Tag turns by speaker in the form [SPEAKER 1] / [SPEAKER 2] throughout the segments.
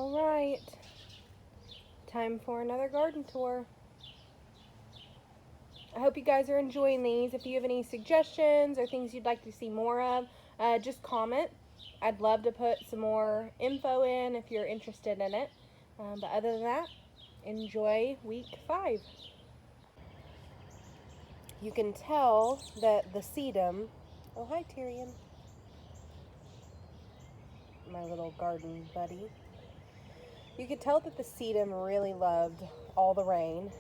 [SPEAKER 1] All right, time for another garden tour. I hope you guys are enjoying these. If you have any suggestions or things you'd like to see more of, just comment. I'd love to put some more info in if you're interested in it. But other than that, enjoy week 5. You can tell that the sedum, oh hi Tyrion, my little garden buddy. You could tell that the sedum really loved all the rain.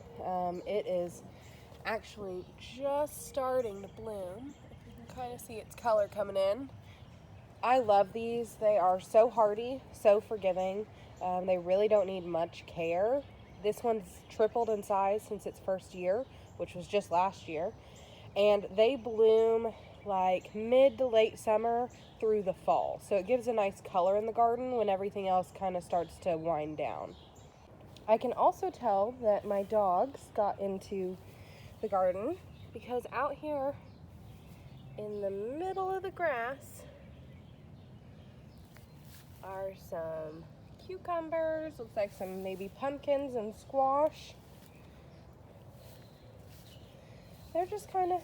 [SPEAKER 1] It is actually just starting to bloom. If you can kind of see its color coming in. I love these. They are so hardy, so forgiving. They really don't need much care. This one's tripled in size since its first year, which was just last year. And they bloom like mid to late summer through the fall. So it gives a nice color in the garden when everything else kind of starts to wind down. I can also tell that my dogs got into the garden because out here in the middle of the grass are some cucumbers, looks like some maybe pumpkins and squash. They're just kind of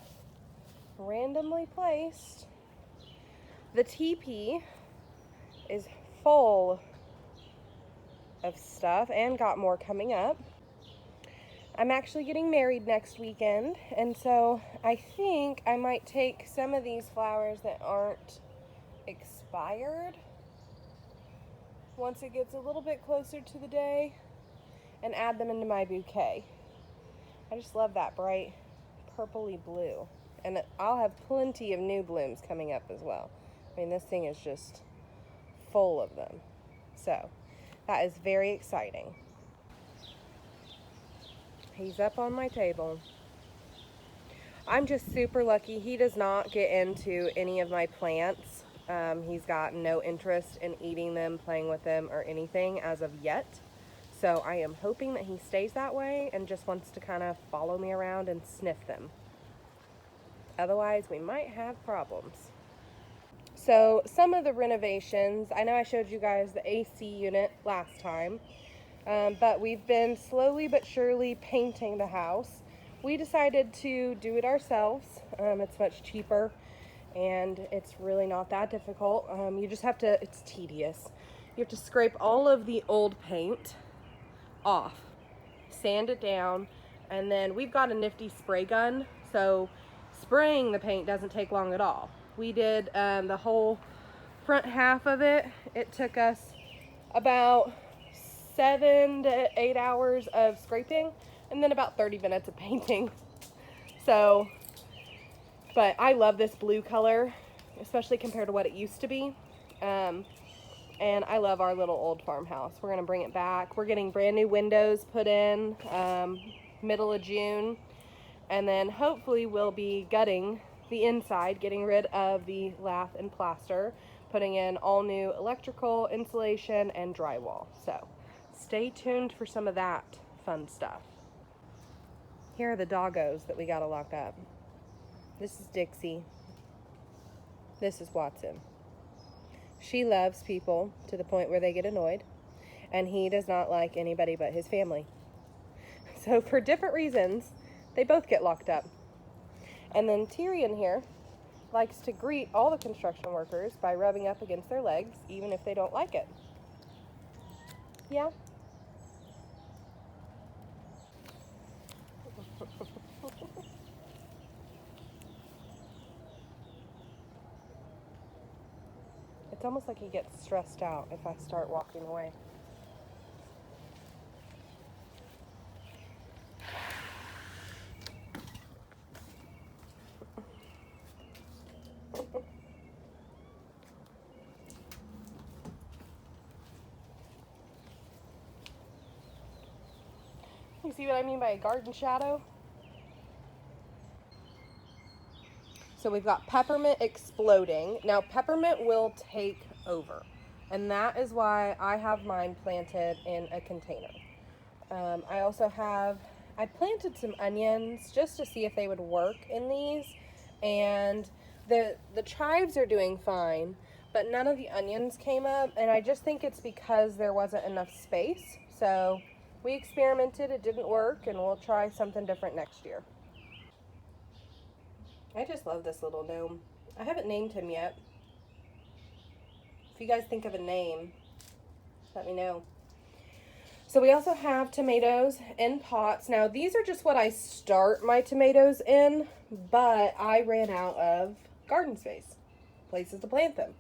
[SPEAKER 1] randomly placed. The teepee is full of stuff and got more coming up. I'm actually getting married next weekend, and so I think I might take some of these flowers that aren't expired once it gets a little bit closer to the day and add them into my bouquet. I just love that bright purpley blue, and I'll have plenty of new blooms coming up as well. I mean, this thing is just full of them, so that is very exciting. He's up on my table. I'm just super lucky. He does not get into any of my plants. He's got no interest in eating them, playing with them, or anything as of yet. So I am hoping that he stays that way and just wants to kind of follow me around and sniff them. Otherwise, we might have problems. So some of the renovations, I know I showed you guys the AC unit last time. But we've been slowly but surely painting the house. We decided to do it ourselves. It's much cheaper and it's really not that difficult. You just have to, it's tedious. You have to scrape all of the old paint off, sand it down, and then we've got a nifty spray gun, so spraying the paint doesn't take long at all. We did the whole front half of it. It took us about 7 to 8 hours of scraping and then about 30 minutes of painting. So, but I love this blue color, especially compared to what it used to be. And I love our little old farmhouse. We're gonna bring it back. We're getting brand new windows put in middle of June. And then hopefully we'll be gutting the inside, getting rid of the lath and plaster, putting in all new electrical, insulation, and drywall. So stay tuned for some of that fun stuff. Here are the doggos that we gotta lock up. This is Dixie. This is Watson. She loves people to the point where they get annoyed, and he does not like anybody but his family. So for different reasons, they both get locked up. And then Tyrion here likes to greet all the construction workers by rubbing up against their legs, even if they don't like it. Yeah? It's almost like he gets stressed out if I start walking away. You see what I mean by a garden shadow? So we've got peppermint exploding. Now peppermint will take over, and that is why I have mine planted in a container. I planted some onions just to see if they would work in these, and the chives are doing fine, but none of the onions came up, and I just think it's because there wasn't enough space. So we experimented, it didn't work, and we'll try something different next year. I just love this little gnome. I haven't named him yet. If you guys think of a name, let me know. So we also have tomatoes in pots. Now these are just what I start my tomatoes in, but I ran out of garden space, places to plant them,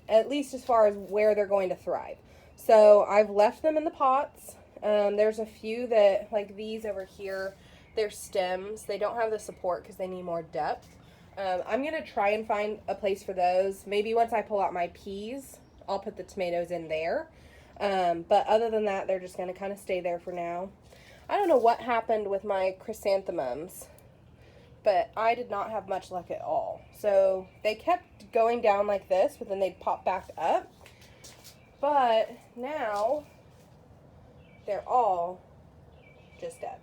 [SPEAKER 1] at least as far as where they're going to thrive. So I've left them in the pots. There's a few that, like these over here, they're stems. They don't have the support because they need more depth. I'm going to try and find a place for those. Maybe once I pull out my peas, I'll put the tomatoes in there. But other than that, they're just going to kind of stay there for now. I don't know what happened with my chrysanthemums, but I did not have much luck at all. So they kept going down like this, but then they'd pop back up. But now they're all just dead.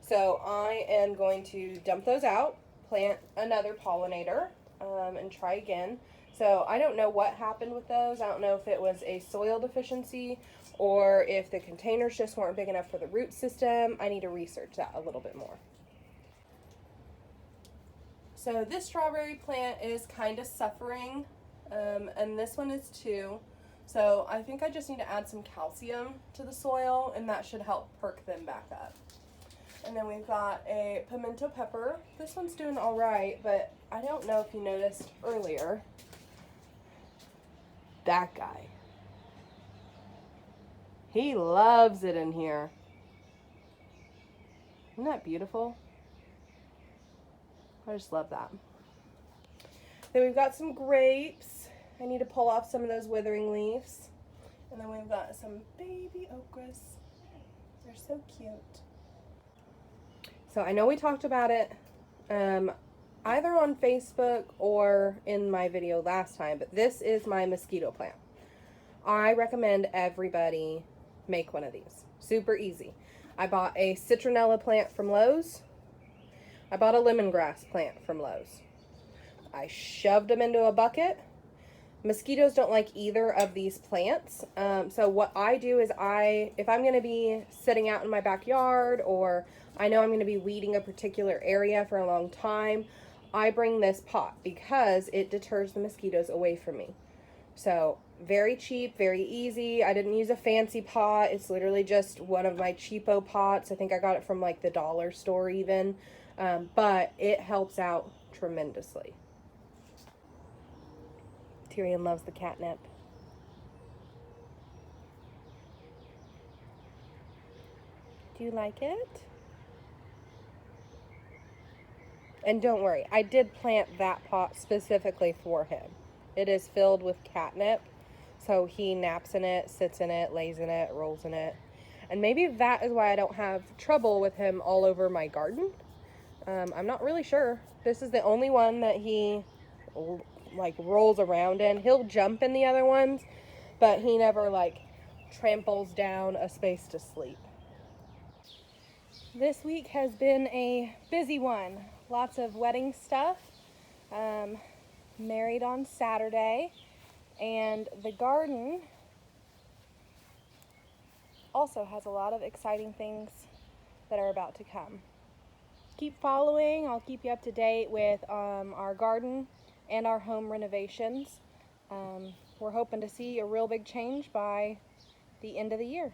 [SPEAKER 1] So I am going to dump those out, plant another pollinator, and try again. So I don't know what happened with those. I don't know if it was a soil deficiency or if the containers just weren't big enough for the root system. I need to research that a little bit more. So this strawberry plant is kind of suffering, and this one is too. So I think I just need to add some calcium to the soil, and that should help perk them back up. And then we've got a pimento pepper. This one's doing all right, but I don't know if you noticed earlier. That guy. He loves it in here. Isn't that beautiful? I just love that. Then we've got some grapes. I need to pull off some of those withering leaves. And then we've got some baby okras. They're so cute. So I know we talked about it either on Facebook or in my video last time, but this is my mosquito plant. I recommend everybody make one of these. Super easy. I bought a citronella plant from Lowe's. I bought a lemongrass plant from Lowe's. I shoved them into a bucket. Mosquitoes don't like either of these plants. So what I do is if I'm going to be sitting out in my backyard, or I know I'm going to be weeding a particular area for a long time, I bring this pot because it deters the mosquitoes away from me. So very cheap, very easy. I didn't use a fancy pot. It's literally just one of my cheapo pots. I think I got it from like the dollar store even. But it helps out tremendously. Tyrion loves the catnip. Do you like it? And don't worry, I did plant that pot specifically for him. It is filled with catnip, so he naps in it, sits in it, lays in it, rolls in it. And maybe that is why I don't have trouble with him all over my garden. I'm not really sure. This is the only one that he like rolls around in. He'll jump in the other ones, but he never like tramples down a space to sleep. This week has been a busy one. Lots of wedding stuff. Married on Saturday, and the garden also has a lot of exciting things that are about to come. Keep following. I'll keep you up to date with our garden and our home renovations. We're hoping to see a real big change by the end of the year.